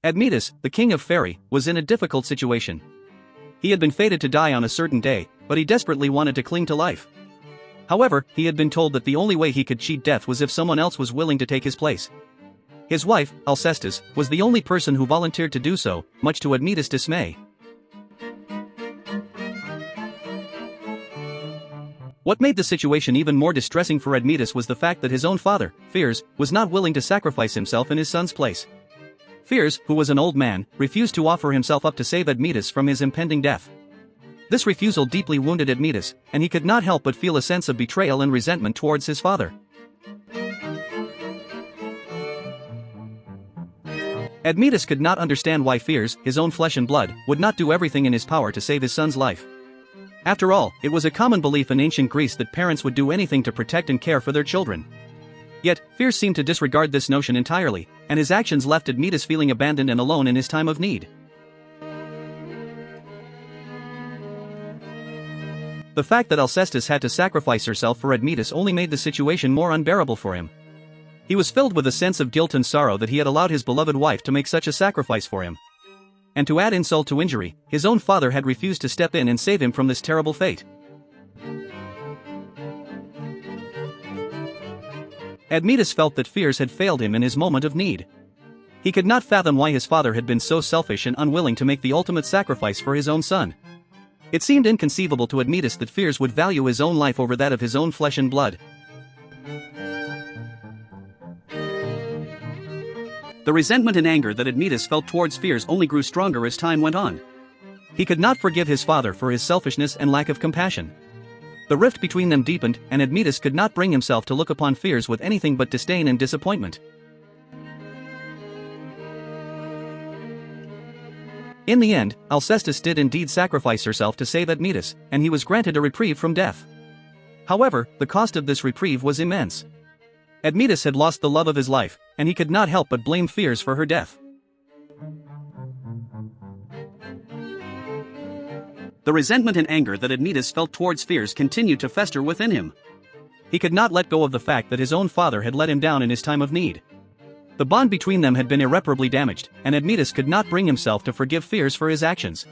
Admetus, the king of Pherae, was in a difficult situation. He had been fated to die on a certain day, but he desperately wanted to cling to life. However, he had been told that the only way he could cheat death was if someone else was willing to take his place. His wife, Alcestis, was the only person who volunteered to do so, much to Admetus' dismay. What made the situation even more distressing for Admetus was the fact that his own father, Pheres, was not willing to sacrifice himself in his son's place. Pheres, who was an old man, refused to offer himself up to save Admetus from his impending death. This refusal deeply wounded Admetus, and he could not help but feel a sense of betrayal and resentment towards his father. Admetus could not understand why Pheres, his own flesh and blood, would not do everything in his power to save his son's life. After all, it was a common belief in ancient Greece that parents would do anything to protect and care for their children. Yet, Pheres seemed to disregard this notion entirely, and his actions left Admetus feeling abandoned and alone in his time of need. The fact that Alcestis had to sacrifice herself for Admetus only made the situation more unbearable for him. He was filled with a sense of guilt and sorrow that he had allowed his beloved wife to make such a sacrifice for him. And to add insult to injury, his own father had refused to step in and save him from this terrible fate. Admetus felt that Pheres had failed him in his moment of need. He could not fathom why his father had been so selfish and unwilling to make the ultimate sacrifice for his own son. It seemed inconceivable to Admetus that Pheres would value his own life over that of his own flesh and blood. The resentment and anger that Admetus felt towards Pheres only grew stronger as time went on. He could not forgive his father for his selfishness and lack of compassion. The rift between them deepened, and Admetus could not bring himself to look upon Pheres with anything but disdain and disappointment. In the end, Alcestis did indeed sacrifice herself to save Admetus, and he was granted a reprieve from death. However, the cost of this reprieve was immense. Admetus had lost the love of his life, and he could not help but blame Pheres for her death. The resentment and anger that Admetus felt towards Pheres continued to fester within him. He could not let go of the fact that his own father had let him down in his time of need. The bond between them had been irreparably damaged, and Admetus could not bring himself to forgive Pheres for his actions.